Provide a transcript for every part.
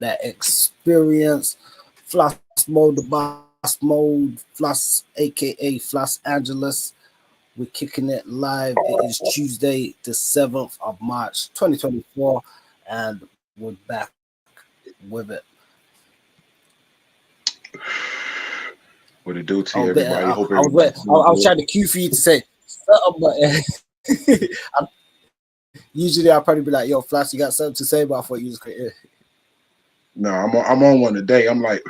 that experience. Floss Mode, the boss mode, Floss, aka Floss Angeles. We're kicking it live. It is Tuesday, the 7th of March, 2024, and we're back with it. What it do to Oh, you, better. everybody? Hope I was wait, everybody's doing I was good. trying to cue for you to say something, but usually I'll probably be like, "Yo, Flash, you got something to say?" But I thought you just could. No, I'm on one today. I'm like,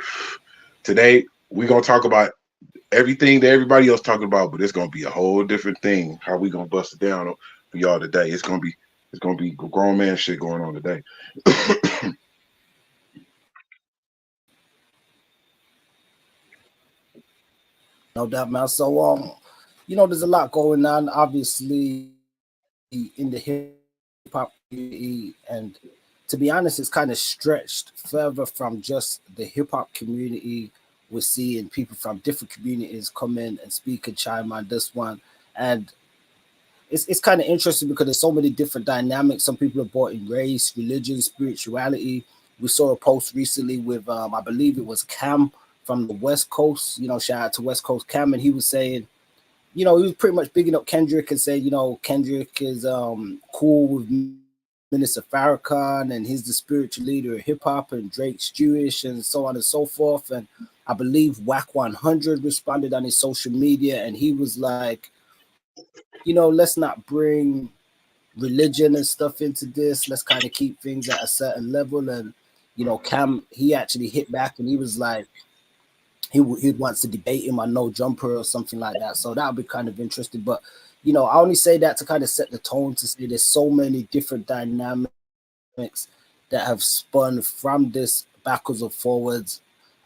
today we're gonna talk about everything that everybody else talking about, but it's gonna be a whole different thing. How we gonna bust it down for y'all today? It's gonna be grown man shit going on today. No doubt, man. So, there's a lot going on, obviously, in the hip hop community, and to be honest, it's kind of stretched further from just the hip hop community. We're seeing people from different communities come in and speak and chime on this one, and it's kind of interesting because there's so many different dynamics. Some people are brought in race, religion, spirituality. We saw a post recently with I believe it was Cam from the West Coast. Shout out to West Coast Cam, and he was saying, he was pretty much bigging up Kendrick and saying, Kendrick is cool with Minister Farrakhan and he's the spiritual leader of hip hop, and Drake's Jewish and so on and so forth. And I believe Whack 100 responded on his social media, and he was like, let's not bring religion and stuff into this. Let's kind of keep things at a certain level. And Cam, he actually hit back and he was like, he wants to debate him on No Jumper or something like that. So that would be kind of interesting. But I only say that to kind of set the tone to say there's so many different dynamics that have spun from this backwards or forwards.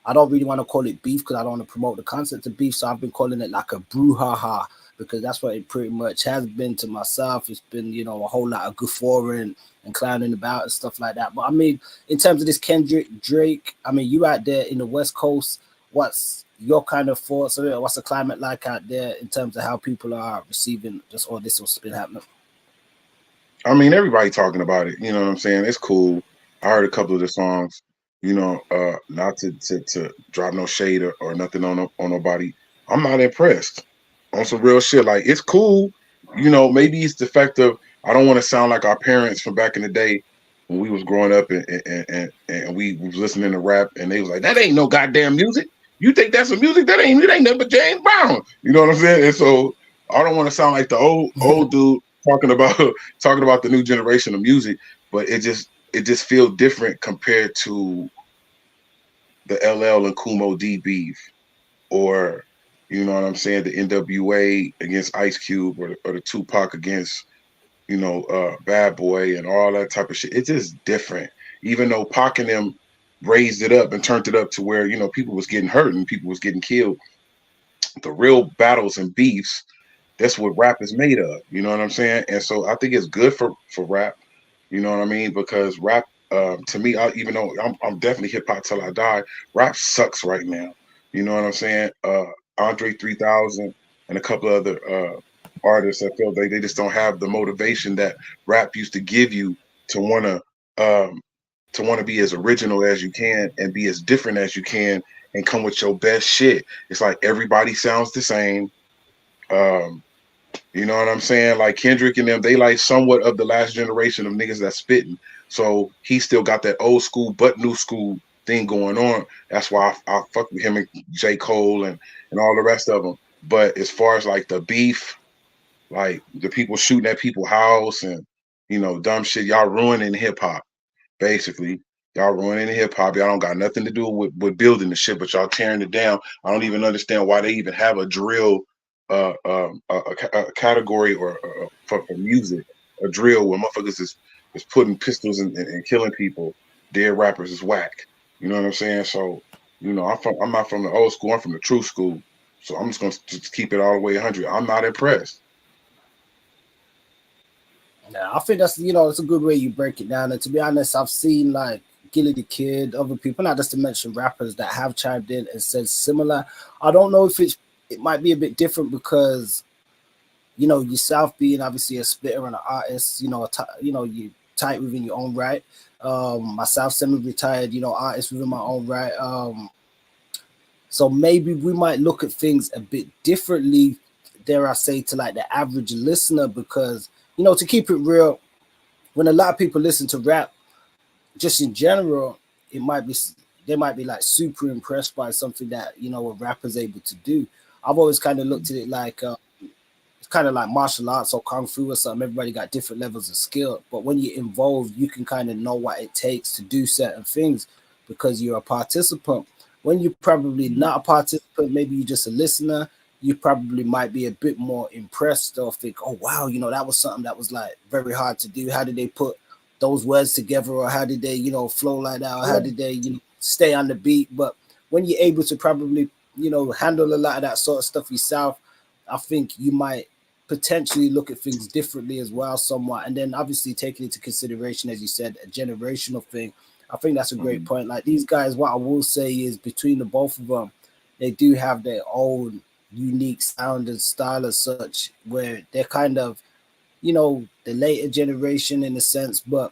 I don't really want to call it beef because I don't want to promote the concept of beef. So I've been calling it like a brouhaha, because that's what it pretty much has been to myself. It's been, a whole lot of guffawing and clowning about and stuff like that. But I mean, in terms of this Kendrick Drake, I mean, you out there in the West Coast, what's your kind of thoughts of it? What's the climate like out there in terms of how people are receiving just all this what's been happening? I mean, everybody talking about it. You know what I'm saying? It's cool. I heard a couple of the songs. Not to drop no shade or nothing on nobody. I'm not impressed on some real shit. Like, it's cool. Maybe it's the fact of I don't want to sound like our parents from back in the day when we was growing up and we was listening to rap and they was like, that ain't no goddamn music. You think that's some music? It ain't nothing but James Brown. You know what I'm saying? And so I don't want to sound like the old dude talking about talking about the new generation of music, but it just feels different compared to the LL and Kumo D beef, or you know what I'm saying, the NWA against Ice Cube, or the Tupac against Bad Boy and all that type of shit. It's just different. Even though Pac and them raised it up and turned it up to where people was getting hurt and people was getting killed, the real battles and beefs, that's what rap is made of. You know what I'm saying? And so I think it's good for rap. You know what I mean? Because rap, to me, even though I'm definitely hip hop till I die, rap sucks right now. You know what I'm saying? Andre 3000 and a couple of other artists, I feel they just don't have the motivation that rap used to give you to want to be as original as you can and be as different as you can and come with your best shit. It's like everybody sounds the same. Um, you know what I'm saying? Like Kendrick and them, they like somewhat of the last generation of niggas that's spitting. So he still got that old school but new school thing going on. That's why I fuck with him and J. Cole and all the rest of them. But as far as like the beef, like the people shooting at people's house and dumb shit, y'all ruining hip hop. Basically, y'all ruining hip hop. Y'all don't got nothing to do with building the shit, but y'all tearing it down. I don't even understand why they even have a drill, a category or for music, a drill where motherfuckers is putting pistols and killing people. Dead rappers is whack. You know what I'm saying? So I'm not from the old school. I'm from the true school. So I'm just gonna just keep it all the way 100. I'm not impressed. Yeah, I think it's a good way you break it down. And to be honest, I've seen like Gilly the Kid, other people, not just to mention rappers that have chimed in and said similar. I don't know if it might be a bit different because yourself being obviously a spitter and an artist, you tight within your own right. myself, semi-retired, artist within my own right. So maybe we might look at things a bit differently, dare I say, to like the average listener, because to keep it real, when a lot of people listen to rap, just in general, it might be they might be like super impressed by something that a rapper's able to do. I've always kind of looked at it like it's kind of like martial arts or kung fu or something. Everybody got different levels of skill, but when you're involved, you can kind of know what it takes to do certain things because you're a participant. When you're probably not a participant, maybe you're just a listener, you probably might be a bit more impressed or think, oh wow, that was something that was like very hard to do. How did they put those words together, or how did they, flow like that, or how did they, stay on the beat? But when you're able to probably, handle a lot of that sort of stuff yourself, I think you might potentially look at things differently as well, somewhat. And then obviously taking into consideration, as you said, a generational thing. I think that's a great point. Like these guys, what I will say is between the both of them, they do have their own unique sound and style as such, where they're kind of, the later generation in a sense, but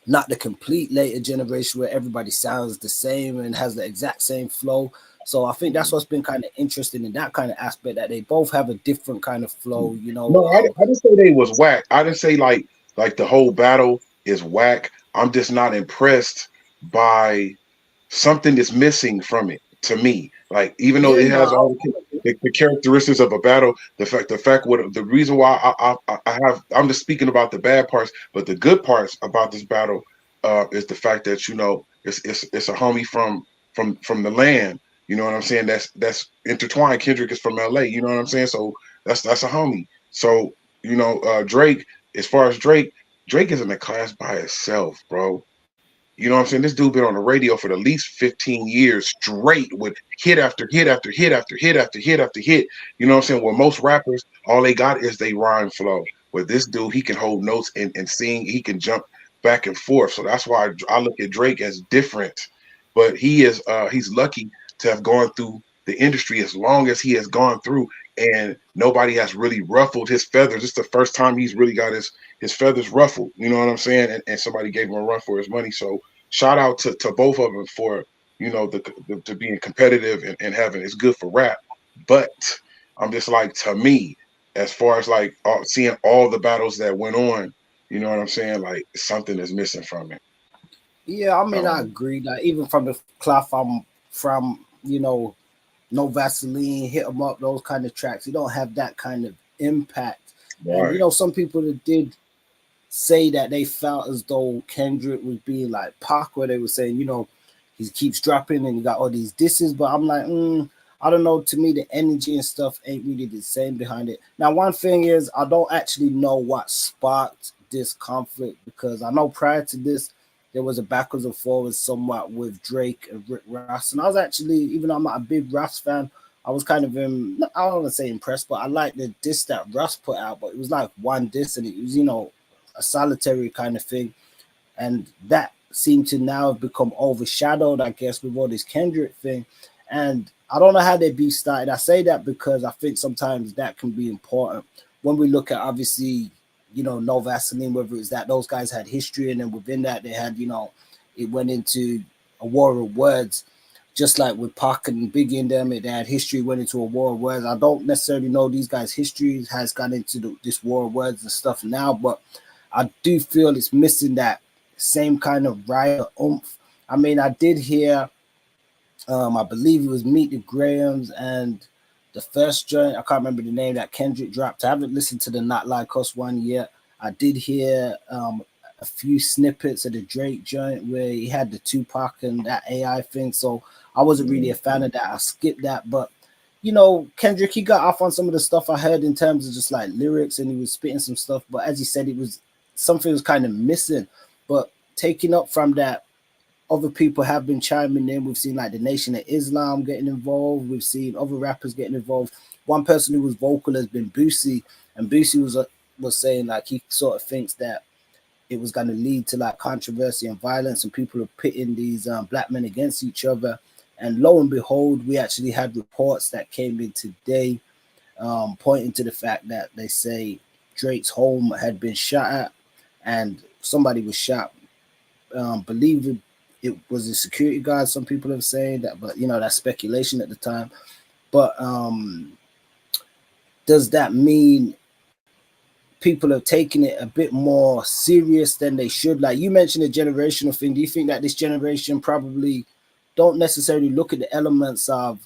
not the complete later generation where everybody sounds the same and has the exact same flow. So I think that's what's been kind of interesting in that kind of aspect, that they both have a different kind of flow. No, I didn't say they was whack. I didn't say like the whole battle is whack. I'm just not impressed by something that's missing from it to me. Like even though Yeah, it has no, all the characteristics of a battle, the fact what the reason why I have I'm just speaking about the bad parts, but the good parts about this battle is the fact that it's a homie from the land. You know what I'm saying? That's intertwined. Kendrick is from LA. You know what I'm saying? So that's a homie. So Drake. As far as Drake is in a class by itself, bro. You know what I'm saying? This dude been on the radio for the least 15 years straight with hit after hit after hit after hit after hit after hit. You know what I'm saying? Where most rappers, all they got is they rhyme flow. With this dude, he can hold notes and sing. He can jump back and forth. So that's why I look at Drake as different. But he's lucky to have gone through the industry as long as he has gone through, and nobody has really ruffled his feathers. It's the first time he's really got his feathers ruffled. You know what I'm saying? And somebody gave him a run for his money. So shout out to both of them for to being competitive and having it's good for rap. But I'm just like, to me, as far as like seeing all the battles that went on, you know what I'm saying? Like something is missing from it. yeah, I mean, I Um, agree that even from the cloth from, No Vaseline, Hit 'em Up, those kind of tracks, you don't have that kind of impact. And, right. some people that did say that they felt as though Kendrick was being like Pac, where they were saying, he keeps dropping and he got all these disses. But I'm like, I don't know. To me, the energy and stuff ain't really the same behind it. Now, one thing is, I don't actually know what sparked this conflict, because I know prior to this, there was a backwards and forwards somewhat with Drake and Rick Ross. And I was actually, even though I'm not a big Ross fan, I was kind of, I don't want to say impressed, but I liked the diss that Russ put out. But it was like one diss, and it was, a solitary kind of thing. And that seemed to now have become overshadowed, I guess, with all this Kendrick thing. And I don't know how they be started. I say that because I think sometimes that can be important when we look at, obviously, No Vaseline, whether it's that those guys had history, and then within that they had, it went into a war of words. Just like with Pac and Biggie and them, they had history, went into a war of words. I don't necessarily know these guys' history has gone into this war of words and stuff now, but I do feel it's missing that same kind of riot oomph. I mean, I did hear, I believe it was Meet the Grahams and the first joint, I can't remember the name, that Kendrick dropped. I haven't listened to the Not Like Us one yet. I did hear a few snippets of the Drake joint where he had the Tupac and that AI thing. So I wasn't really a fan of that. I skipped that. But, Kendrick, he got off on some of the stuff I heard in terms of just like lyrics, and he was spitting some stuff. But as he said, it was something was kind of missing. But taking up from that, other people have been chiming in. We've seen like the Nation of Islam getting involved. We've seen other rappers getting involved. One person who was vocal has been Boosie, and Boosie was saying like he sort of thinks that it was going to lead to like controversy and violence, and people are pitting these black men against each other. And lo and behold, we actually had reports that came in today, pointing to the fact that they say Drake's home had been shot at, and somebody was shot believe it was a security guard. Some people have saying that, but that's speculation at the time. But does that mean people have taken it a bit more serious than they should? Like you mentioned, a generational thing. Do you think that this generation probably don't necessarily look at the elements of,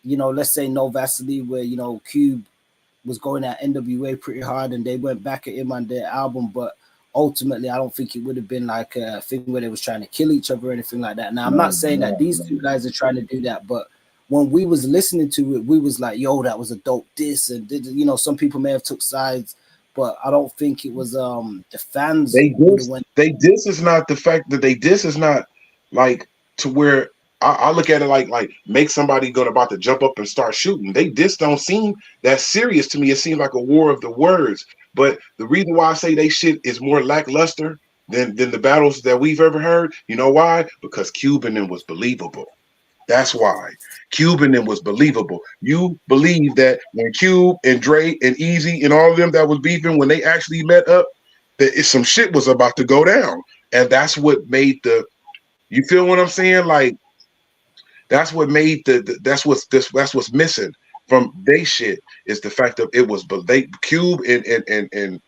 let's say No Vaseline, where Cube was going at NWA pretty hard, and they went back at him on their album, but ultimately I don't think it would have been like a thing where they was trying to kill each other or anything like that. Now I'm not saying that these two guys are trying to do that, but when we was listening to it, we was like, yo, that was a dope diss, and some people may have took sides, but I don't think it was the fans would have went. They diss is not the fact that they diss is not like to where I look at it like make somebody go about to jump up and start shooting. They diss don't seem that serious to me. It seems like a war of the words. But the reason why I say they shit is more lackluster than the battles that we've ever heard. You know why? Because Cuban and was believable. That's why Cube and was believable. You believe that when Cube and Dre and Easy and all of them that was beefing, when they actually met up, that some shit was about to go down. And that's what made you feel what I'm saying? Like, that's what made that's what's missing from they shit is the fact that it was they Cube and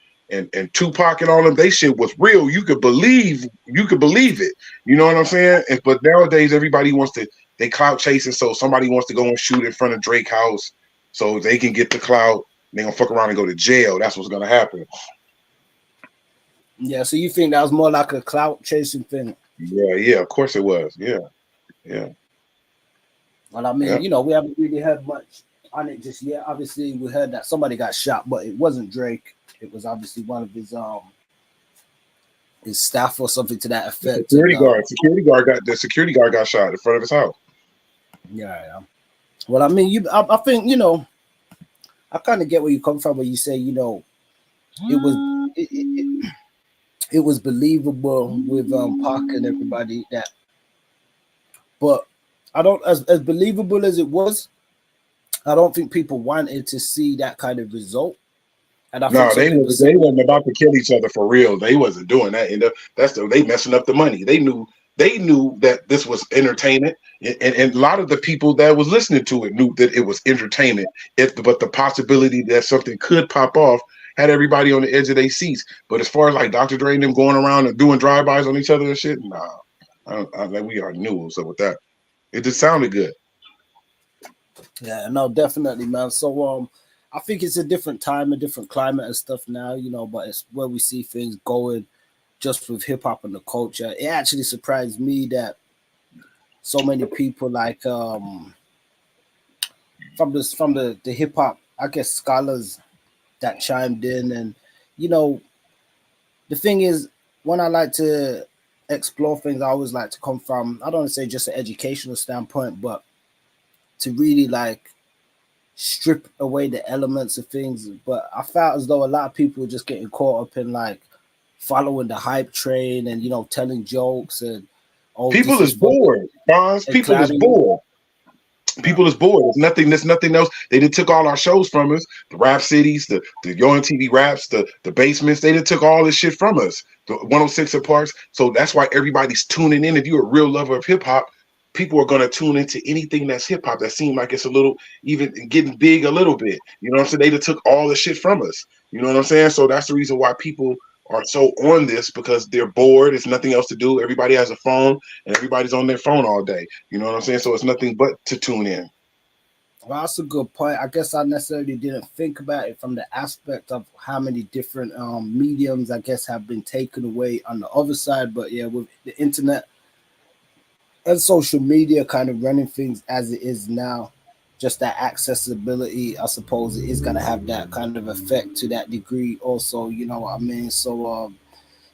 Tupac and all of them, they shit was real. You could believe it. You know what I'm saying? But nowadays everybody wants to, they clout chasing, so somebody wants to go and shoot in front of Drake house so they can get the clout. They're gonna fuck around and go to jail. That's what's gonna happen. Yeah, so you think that was more like a clout chasing thing? Yeah, of course it was. Yeah. Well, I mean, we haven't really heard much on it just yet. Obviously, we heard that somebody got shot, but it wasn't Drake. It was obviously one of his staff or something to that effect. Security guard got shot in front of his house. Yeah. Well, I mean, I think I kind of get where you come from when you say it was believable with Pac and everybody that, but I don't as believable as it was. I don't think people wanted to see that kind of result. And I think they wasn't about to kill each other for real. They wasn't doing that. They messing up the money. They knew that this was entertainment, and a lot of the people that was listening to it knew that it was entertainment. But the possibility that something could pop off had everybody on the edge of their seats. But as far as like Dr. Dre and them going around and doing drive-bys on each other and shit, we already knew what was up with that. It just sounded good. Yeah, no, definitely, man. So I think it's a different time, a different climate and stuff now, but it's where we see things going just with hip hop and the culture. It actually surprised me that so many people like from the hip hop, I guess, scholars that chimed in. And the thing is, when I like to explore things, I always like to come from, I don't want to say just an educational standpoint, but to really like strip away the elements of things. But I felt as though a lot of people were just getting caught up in like following the hype train and telling jokes and people is bored. People is bored. People is bored. There's nothing else. They did took all our shows from us. The Rap Cities, the Yo MTV Raps, the Basements. They did took all this shit from us. The 106 at Parks. So that's why everybody's tuning in. If you're a real lover of hip hop, people are going to tune into anything that's hip hop that seems like it's a little, even getting big a little bit. You know what I'm saying? They did took all the shit from us. You know what I'm saying? So that's the reason why people are so on this, because they're bored. It's nothing else to do. Everybody has a phone and everybody's on their phone all day. You know what I'm saying? So it's nothing but to tune in. Well, that's a good point. I guess I necessarily didn't think about it from the aspect of how many different mediums, I guess, have been taken away on the other side. But yeah, with the internet and social media kind of running things as it is now, just that accessibility, I suppose it is going to have that kind of effect to that degree also, you know what I mean? So,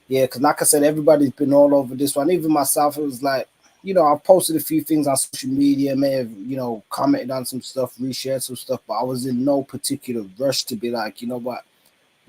yeah, because like I said, everybody's been all over this one. Even myself, it was like, I posted a few things on social media, may have, commented on some stuff, reshared some stuff, but I was in no particular rush to be like, you know what,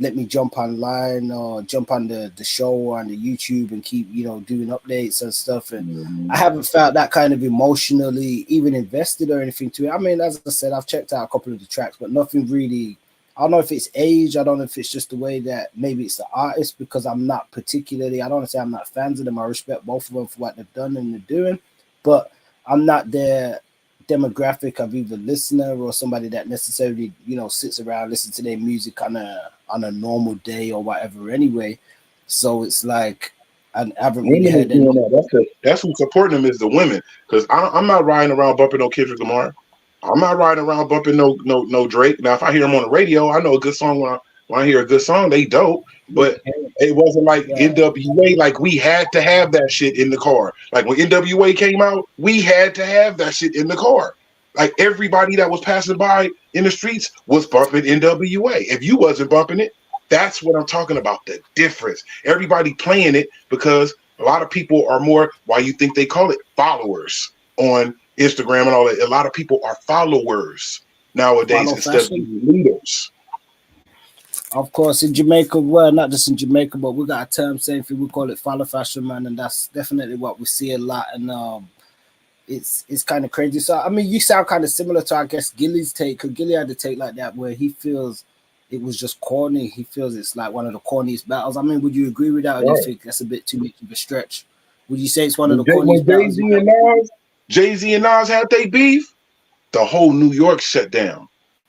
let me jump online or jump on the show or on the YouTube and keep, doing updates and stuff. And I haven't felt that kind of emotionally even invested or anything to it. I mean, as I said, I've checked out a couple of the tracks, but nothing really I don't know if it's age. I don't know if it's just the way that maybe it's the artist, because I'm not particularly. I don't want to say I'm not fans of them. I respect both of them for what they've done and they're doing, but I'm not their demographic of either listener or somebody that necessarily sits around listen to their music on a normal day or whatever. Anyway, so it's like I haven't really Women is heard doing any. that. That's who's supporting them is the women. Because I'm not riding around bumping no Kendrick Lamar. I'm not riding around bumping no Drake. Now, if I hear him on the radio, I know a good song. When I hear a good song, they dope. But it wasn't like Yeah, NWA. Like we had to have that shit in the car. Like when NWA came out, we had to have that shit in the car. Like everybody that was passing by in the streets was bumping NWA. If you wasn't bumping it, that's what I'm talking about. The difference. Everybody playing it because a lot of people are more. Why you think they call it followers on Instagram and all that? A lot of people are followers nowadays follow instead of fashion. being leaders. Of course, in Jamaica, well, not just in Jamaica, but we got a term saying we call it follow fashion, man, and that's definitely what we see a lot. And it's kind of crazy. So I mean, you sound kind of similar to I guess Gilly's take. Cause Gilly had to take like that where he feels it was just corny. He feels it's like one of the corniest battles. I mean, would you agree with that, or do you Right. think that's a bit too much of a stretch? Would you say it's one of When the corniest Jay battles Z you and Nas had they beef, the whole New York shut down.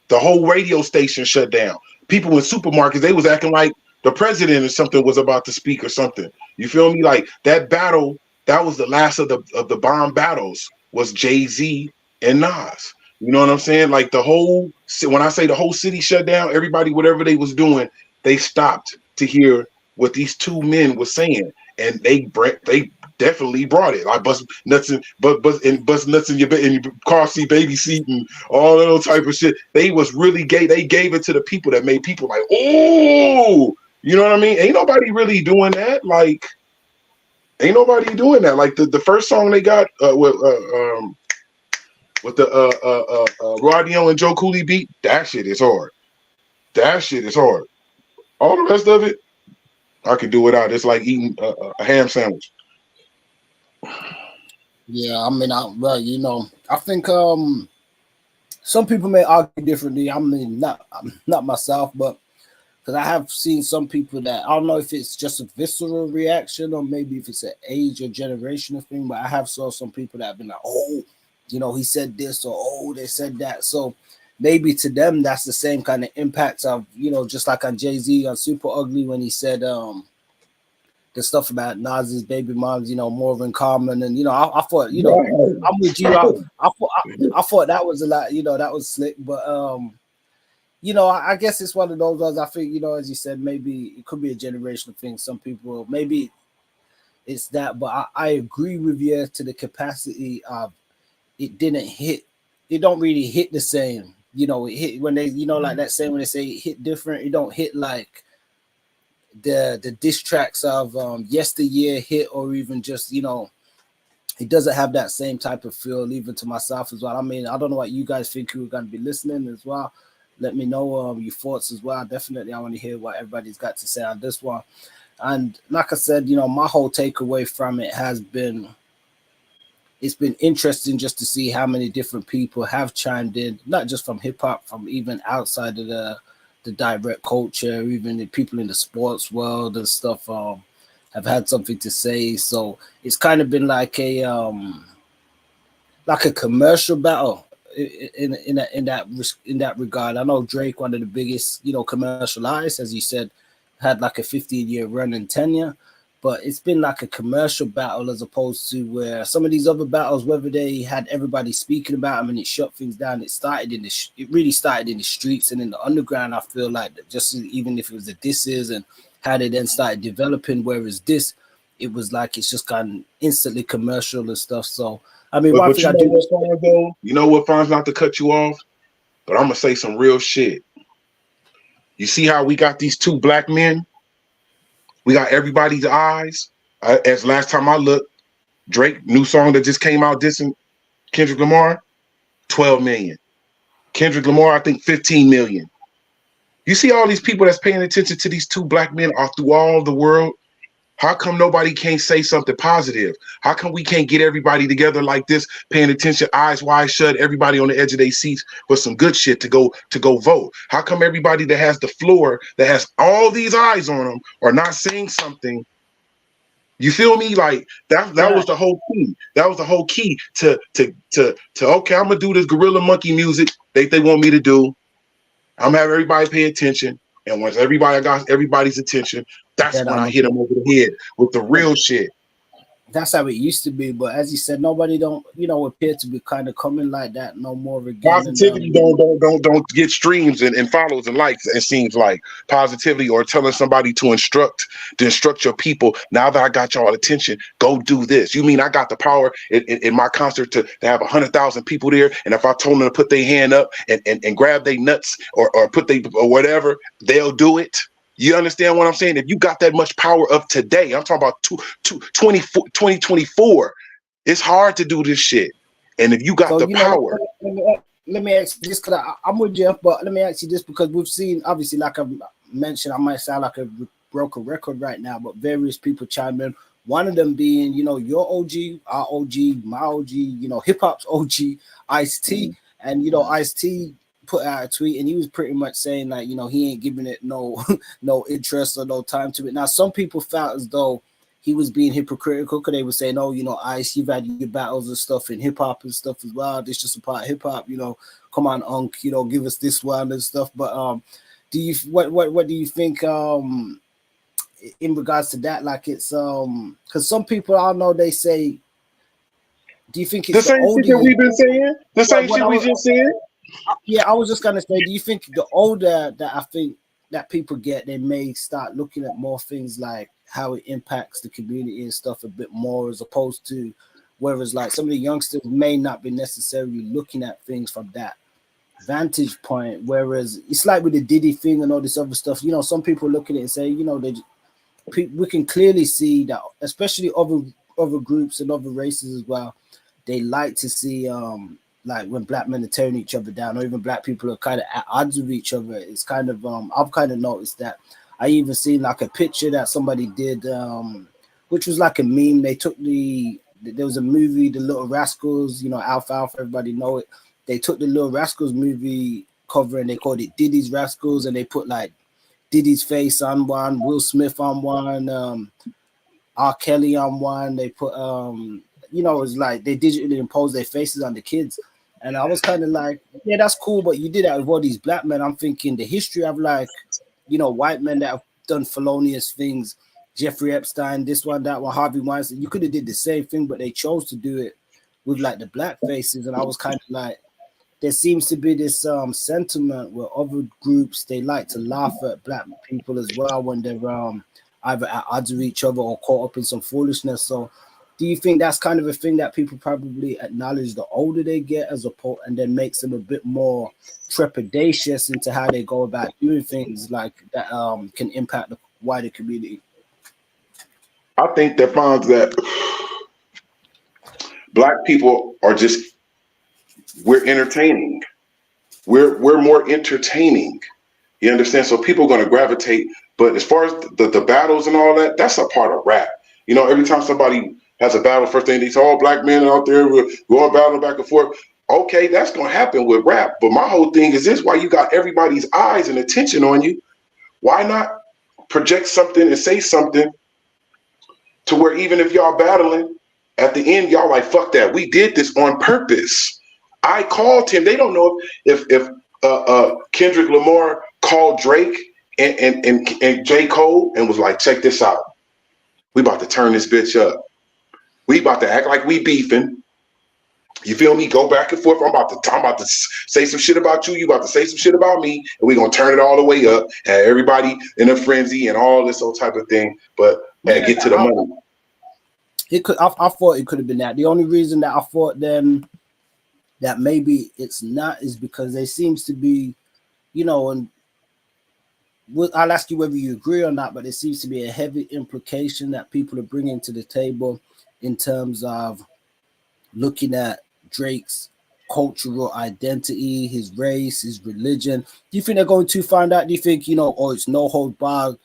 The whole radio station shut down. People in supermarkets, they was acting like the president or something was about to speak or something. You feel me? Like that battle, that was the last of the bomb battles was Jay-Z and Nas. You know what I'm saying? Like the whole when I say the whole city shut down, everybody whatever they was doing, they stopped to hear what these two men were saying, and they definitely brought it. I bust nuts and bust nuts in your car seat, baby seat, and all that old type of shit. They was really gay. They gave it to the people that made people like, oh, you know what I mean? Ain't nobody really doing that. Like, ain't nobody doing that. Like the first song they got with the Rodeo and Joe Cooley beat, that shit is hard. That shit is hard. All the rest of it, I can do without. It's like eating a ham sandwich. Yeah, I mean, I think some people may argue differently. I mean, not myself, but because I have seen some people that I don't know if it's just a visceral reaction or maybe if it's an age or generational thing, but I have saw some people that have been like, oh, he said this or oh, they said that. So maybe to them that's the same kind of impact of, just like on Jay-Z on Super Ugly when he said the stuff about Nas's baby moms, Morgan Carmen, and I thought, Right. I'm with you. I thought that was a lot, that was slick, but I guess it's one of those ones. I think, as you said, maybe it could be a generational thing. Some people maybe it's that, but I agree with you to the capacity of it didn't hit. It don't really hit the same. It hit when they, like that saying when they say it hit different. It don't hit like the diss tracks of yesteryear hit, or even just it doesn't have that same type of feel even to myself as well. I mean, I don't know what you guys think who are going to be listening as well. Let me know your thoughts as well. Definitely I want to hear what everybody's got to say on this one. And like I said, my whole takeaway from it has been it's been interesting just to see how many different people have chimed in, not just from hip hop, from even outside of the direct culture, even the people in the sports world and stuff have had something to say. So it's kind of been like a commercial battle in that regard. I know Drake, one of the biggest commercial artists, as you said, had like a 15-year run and tenure, but it's been like a commercial battle as opposed to where some of these other battles, whether they had everybody speaking about them and it shut things down, it really started in the streets and in the underground. I feel like just even if it was the disses and how they then started developing, whereas this, it was like it's just gotten instantly commercial and stuff. So I mean, one But thing you I know do. what, Fonz, though? You know what, Fonz, not to cut you off, but I'm gonna say some real shit. You see how we got these two black men? We got everybody's eyes. As last time I looked, Drake new song that just came out dissing Kendrick Lamar, 12 million. Kendrick Lamar, I think 15 million. You see all these people that's paying attention to these two black men all through all the world. How come nobody can't say something positive? How come we can't get everybody together like this, paying attention, eyes wide shut, everybody on the edge of their seats for some good shit to go vote? How come everybody that has the floor, that has all these eyes on them, are not saying something? You feel me? Like that Right. was the whole key. That was the whole key to okay, I'm gonna do this gorilla monkey music they want me to do. I'm having everybody pay attention. And once everybody got everybody's attention, that's Then when I'm I a, hit them over the head with the real shit. that's how it used to be. But as you said, nobody don't, appear to be kind of coming like that no more again. And Positivity don't get streams and follows and likes. It seems like positivity, or telling somebody to instruct your people. Now that I got y'all attention, go do this. You mean I got the power in my concert to have 100,000 people there, and if I told them to put their hand up and grab their nuts or put they or whatever, they'll do it. You understand what I'm saying? If you got that much power of today, I'm talking about 2024, it's hard to do this shit. And if you got so, the power, let me ask you this, because I'm with you, but let me ask you this, because we've seen, obviously, like I mentioned, I might sound like a broken record right now, but various people chime in. One of them being, your OG, our OG, my OG, hip hop's OG, Ice-T. And, Ice-T put out a tweet, and he was pretty much saying, like, he ain't giving it no no interest or no time to it. Now, some people felt as though he was being hypocritical, because they were saying, "Oh, Ice, you've had your battles and stuff in hip hop and stuff as well. This just a part of hip hop. Come on, Unc, give us this one and stuff." But do you what do you think in regards to that? Like, it's because some people, I know, they say, do you think the it's the same shit older that you? we've been saying, the same What shit I we was, just said. yeah, I was just gonna say, do you think the older that I think that people get, they may start looking at more things like how it impacts the community and stuff a bit more, as opposed to, whereas like some of the youngsters may not be necessarily looking at things from that vantage point. Whereas it's like with the Diddy thing and all this other stuff, some people look at it and say, we can clearly see that, especially other groups and other races as well, they like to see like when black men are tearing each other down, or even black people are kind of at odds with each other. It's kind of I've kind of noticed that. I even seen like a picture that somebody did, which was like a meme. They took there was a movie, The Little Rascals, Alfalfa, everybody know it. They took the Little Rascals movie cover and they called it Diddy's Rascals, and they put like Diddy's face on one, Will Smith on one, R. Kelly on one. They put it's like they digitally impose their faces on the kids. And I was kind of like, yeah, that's cool, but you did that with all these black men. I'm thinking the history of, like, white men that have done felonious things, Jeffrey Epstein, this one, that one, Harvey Weinstein. You could have did the same thing, but they chose to do it with like the black faces. And I was kind of like, there seems to be this sentiment where other groups, they like to laugh at black people as well when they're either at odds with each other or caught up in some foolishness. So do you think that's kind of a thing that people probably acknowledge the older they get, as opposed, and then makes them a bit more trepidatious into how they go about doing things like that can impact the wider community? I think that finds that black people are just, we're entertaining. We're more entertaining. You understand? So people are going to gravitate. But as far as the battles and all that, that's a part of rap. Every time somebody has a battle, first thing they say, all black men out there, we're going battling back and forth. Okay, that's going to happen with rap. But my whole thing is this: why you got everybody's eyes and attention on you? Why not project something and say something to where even if y'all battling, at the end, y'all like, fuck that. We did this on purpose. I called him. They don't know if Kendrick Lamar called Drake and J. Cole and was like, check this out. We about to turn this bitch up. We about to act like we beefing. You feel me? Go back and forth. I'm about to say some shit about you. You about to say some shit about me, and we gonna turn it all the way up. And everybody in a frenzy and all this old type of thing. But get to the money. I thought it could have been that. The only reason that I thought then that maybe it's not is because there seems to be, and I'll ask you whether you agree or not, but there seems to be a heavy implication that people are bringing to the table in terms of looking at Drake's cultural identity, his race, his religion. Do you think they're going to find out? Do you think, it's no hold bar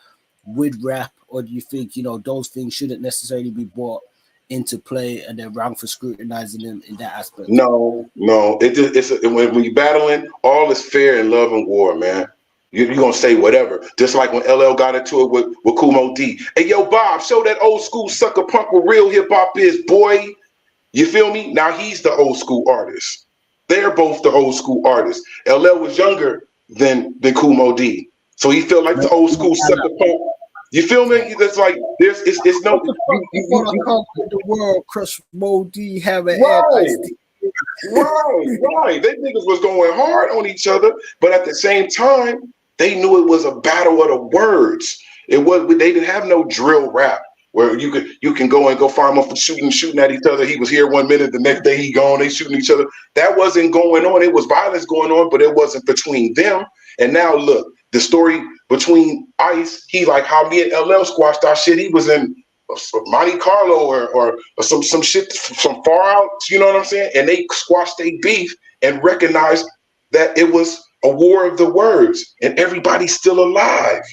with rap or do you think those things shouldn't necessarily be brought into play and they're wrong for scrutinizing them in that aspect? No, no. When you battling, all is fair in love and war, man. You're gonna say whatever. Just like when LL got into it with Kumo D. Hey, yo, Bob, show that old school sucker punk what real hip hop is, boy. You feel me? Now he's the old school artist. They're both the old school artists. LL was younger than Kumo D, so he felt like the old school sucker punk. You feel me? That's like it's no. Before I conquered the world, Crush Mo D, have an Right. Right. They niggas was going hard on each other, but at the same time, they knew it was a battle of the words. They didn't have no drill rap where you can go find them for shooting at each other. He was here 1 minute, the next day he gone, they shooting each other. That wasn't going on. It was violence going on, but it wasn't between them. And now look, the story between Ice, he like how me and LL squashed our shit. He was in Monte Carlo or some shit from far out, you know what I'm saying? And they squashed their beef and recognized that it was a war of the words and everybody's still alive.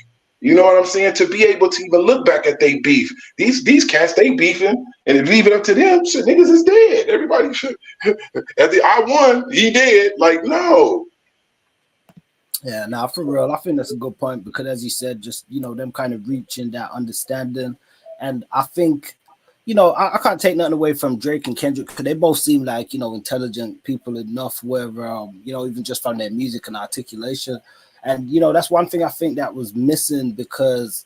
You know what I'm saying? To be able to even look back at their beef. These cats, they beefing and leave it up to them. Shit, niggas is dead. Everybody should. I won, he dead. Like, no. Yeah, now for real, I think that's a good point because, as you said, just them kind of reaching that understanding, and I think, I can't take nothing away from Drake and Kendrick because they both seem like intelligent people enough, where even just from their music and articulation, and that's one thing I think that was missing because,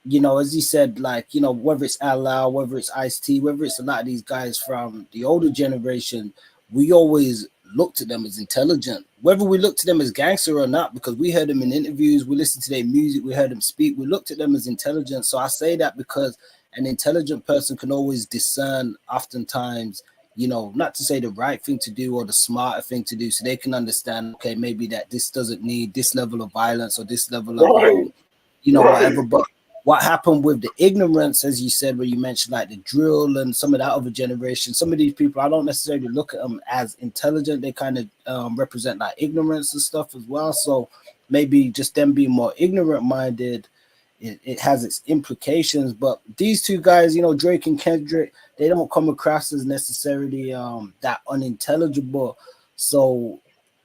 as you said, like whether it's LL, whether it's Ice-T, whether it's a lot of these guys from the older generation, we always looked at them as intelligent, whether we looked at them as gangster or not, because we heard them in interviews, we listened to their music, we heard them speak, we looked at them as intelligent. So I say that because an intelligent person can always discern oftentimes, not to say the right thing to do or the smarter thing to do, so they can understand, okay, maybe that this doesn't need this level of violence or this level of, whatever. But what happened with the ignorance, as you said, where you mentioned like the drill and some of that other generation, some of these people, I don't necessarily look at them as intelligent. They kind of represent like ignorance and stuff as well. So maybe just them being more ignorant minded, it has its implications. But these two guys, Drake and Kendrick, they don't come across as necessarily that unintelligible. So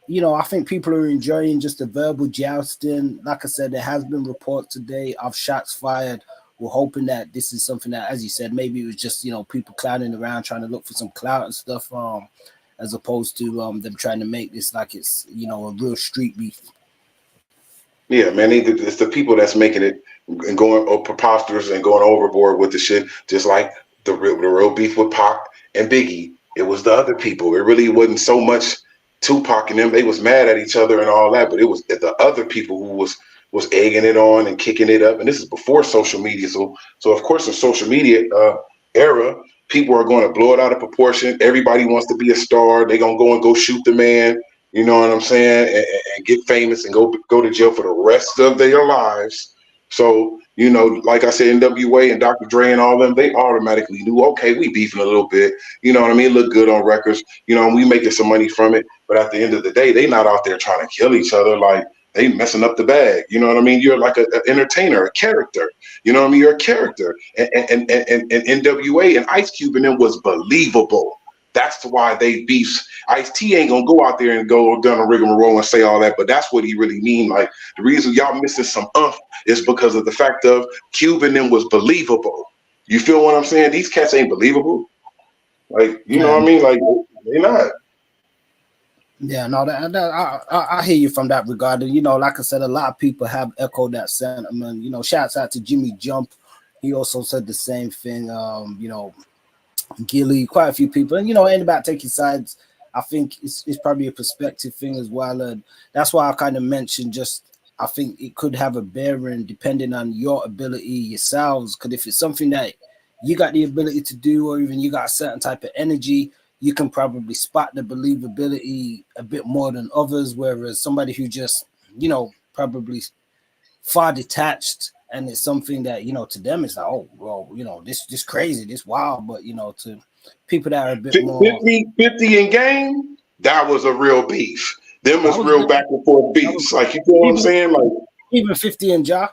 I think people are enjoying just the verbal jousting. Like I said, there has been reports today of shots fired. We're hoping that this is something that, as you said, maybe it was just, people clowning around trying to look for some clout and stuff, as opposed to them trying to make this like it's, a real street beef. Yeah, man, it's the people that's making it and going preposterous and going overboard with the shit, just like the real beef with Pac and Biggie. It was the other people. It really wasn't so much Tupac and them. They was mad at each other and all that, but it was the other people who was egging it on and kicking it up. And this is before social media, so of course in social media era, people are going to blow it out of proportion. Everybody wants to be a star. They're gonna go shoot the man. You know what I'm saying? And get famous and go to jail for the rest of their lives. So, like I said, NWA and Dr. Dre and all them, they automatically knew, okay, we beefing a little bit. You know what I mean? Look good on records. And we making some money from it. But at the end of the day, they not out there trying to kill each other. Like, they messing up the bag. You know what I mean? You're like an entertainer, a character. You know what I mean? You're a character. And NWA and Ice Cube and them was believable. That's why they beefs. Ice-T ain't gonna go out there and go down a rigmarole and say all that, but that's what he really mean. Like, the reason y'all missing some is because of the fact of Cube and them was believable. You feel what I'm saying? These cats ain't believable. Like, you know what I mean? Like, they not. Yeah, no, I hear you from that regard. And, like I said, a lot of people have echoed that sentiment. Shouts out to Jimmy Jump. He also said the same thing. Gilly, quite a few people, and ain't about taking sides. I think it's probably a perspective thing as well, and that's why I kind of mentioned just I think it could have a bearing depending on your ability yourselves. Because if it's something that you got the ability to do, or even you got a certain type of energy, you can probably spot the believability a bit more than others. Whereas somebody who just probably far detached. And it's something that, to them, it's like, oh, well, this crazy, this wild. But, to people that are a bit more 50 in game, that was a real beef. Them was real back and forth beefs. Like, you know what I'm saying? Like, even 50 and Ja.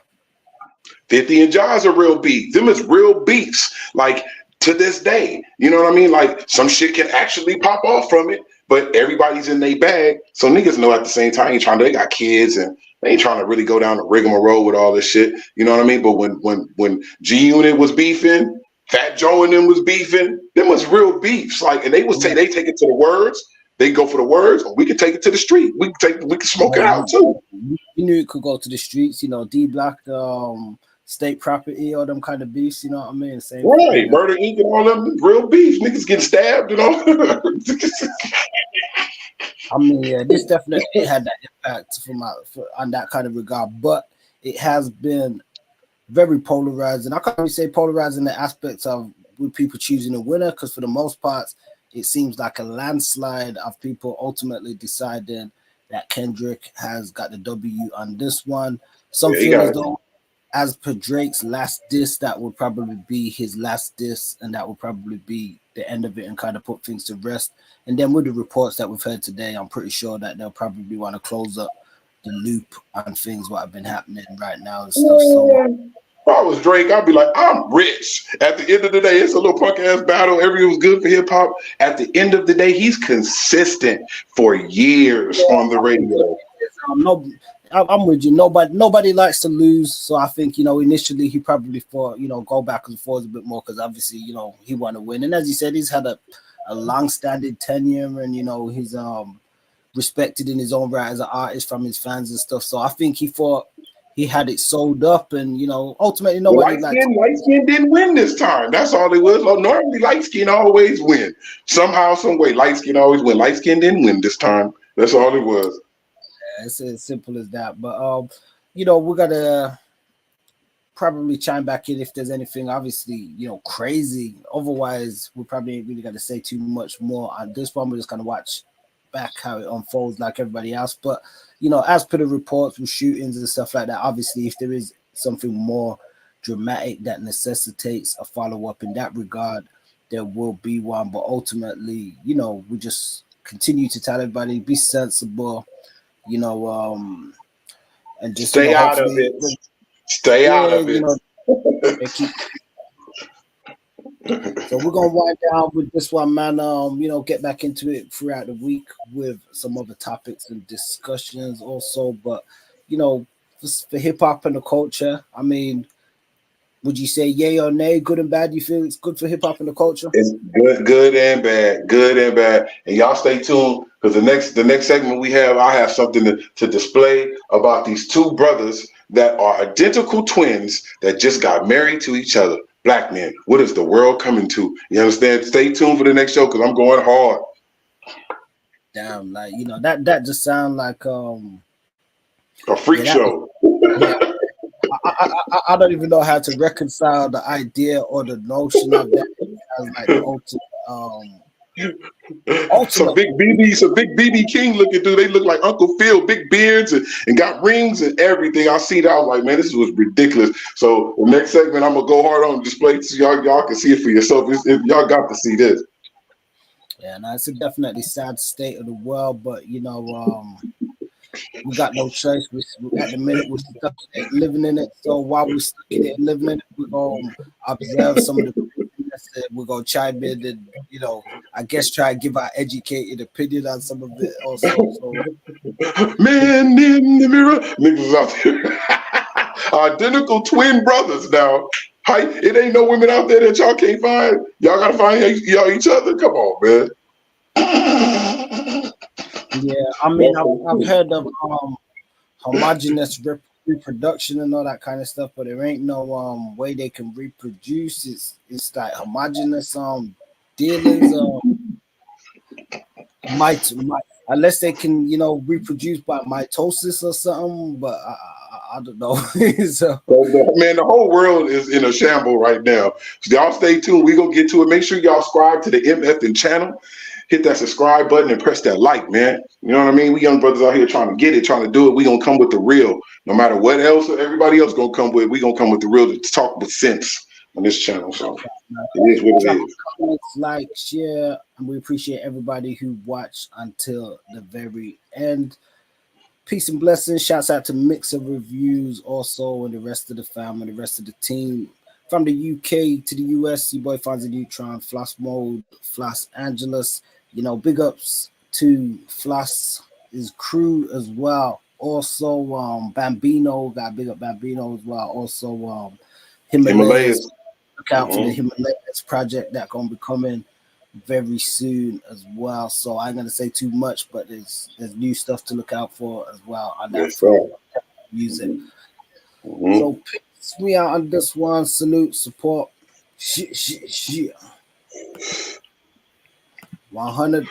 50 and Jaws are real beats. Them is real beats. Like to this day, you know what I mean? Like some shit can actually pop off from it, but everybody's in their bag. So niggas know at the same time, they got kids and they ain't trying to really go down the rigmarole with all this shit. You know what I mean? But when G Unit was beefing, Fat Joe and them was beefing, them was real beefs. Like, and they take it to the words. They go for the words, or we can take it to the street. We can smoke it out too. You knew it could go to the streets, D Block, state property, all them kind of beefs, you know what I mean? Same Right, thing. Murder Inc. and all them real beef. Niggas getting stabbed, I mean, yeah, this definitely had that impact on that kind of regard, but it has been very polarizing. I can't really say polarizing the aspects of with people choosing a winner, because for the most part, it seems like a landslide of people ultimately deciding that Kendrick has got the W on this one. Some feel as though, as per Drake's last diss, that would probably be his last diss, and that would probably be the end of it and kind of put things to rest. And then with the reports that we've heard today, I'm pretty sure that they'll probably want to close up the loop on things what have been happening right now and stuff. So if I was Drake, I'd be like, I'm rich. At the end of the day, it's a little punk ass battle. Everyone's good for hip hop. At the end of the day, he's consistent for years on the radio. I'm with you. Nobody likes to lose. So I think, initially he probably thought, go back and forth a bit more, because obviously, he want to win. And as you said, he's had a long-standing tenure, and, he's respected in his own right as an artist from his fans and stuff. So I think he thought he had it sold up, and ultimately nobody light skin didn't win this time. That's all it was. Normally light skin always win. Somehow, some way, light skin always win. Light skin didn't win this time. That's all it was. Yeah, it's as simple as that. But we gotta probably chime back in if there's anything obviously crazy. Otherwise, we probably ain't really got to say too much more on this one. We're just gonna watch back how it unfolds like everybody else. But as per the reports with shootings and stuff like that, obviously if there is something more dramatic that necessitates a follow-up in that regard, there will be one. But ultimately, we just continue to tell everybody, be sensible, and just stay out of it. Stay out of it. So we're gonna wind down with this one, man. Get back into it throughout the week with some other topics and discussions also. But for hip hop and the culture, I mean, would you say yay or nay, good and bad? You feel it's good for hip hop and the culture? It's good and bad. And y'all stay tuned, because the next segment we have, I have something to display about these two brothers that are identical twins that just got married to each other. Black men, what is the world coming to? You understand? Stay tuned for the next show, because I'm going hard. Damn, like that just sounds like a freak show. Yeah. I don't even know how to reconcile the idea or the notion of that as like the ultimate. Some big BB King looking dude. They look like Uncle Phil, big beards and got rings and everything. I see that. I was like, man, this was ridiculous. So the next segment, I'm gonna go hard on display so y'all can see it for yourself. Y'all got to see this. Yeah, no, it's a definitely sad state of the world, but we got no choice. We at the minute we're stuck in it, living in it. So while we're stuck in it, living in it, we're gonna observe some of the. We're gonna chime in and I guess try and give our educated opinion on some of it also. So. Man in the mirror, niggas out there, identical twin brothers now. It ain't no women out there that y'all can't find. Y'all gotta find y'all each other. Come on, man. Yeah, I mean, I've heard of homogeneous reproduction and all that kind of stuff, but there ain't no way they can reproduce. It's like homogeneous dealings. Unless they can reproduce by mitosis or something, but I don't know. So, man, the whole world is in a shamble right now. So y'all stay tuned. We gonna get to it. Make sure y'all subscribe to the MF channel. Hit that subscribe button and press that like, man. You know what I mean? We young brothers out here trying to get it, trying to do it. We gonna come with the real. No matter what else everybody else gonna come with, we gonna come with the real to talk with sense on this channel. So it is what it is. Comments, like, share, and we appreciate everybody who watched until the very end. Peace and blessings. Shouts out to Mixer Reviews also and the rest of the family, the rest of the team. From the UK to the US, your boy finds a neutron, Floss Mode, Floss Angelus. Big ups to Floss, his crew as well. Also, Bambino, got big up Bambino as well. Also, Himalayas. Himalayas. Look out for the Mm-hmm. Himalayas project that gonna be coming very soon as well. So I ain't gonna say too much, but there's new stuff to look out for as well on that Yes, front. sir. Music. Mm-hmm. So piss me out on this one. Salute, support. Shit. 100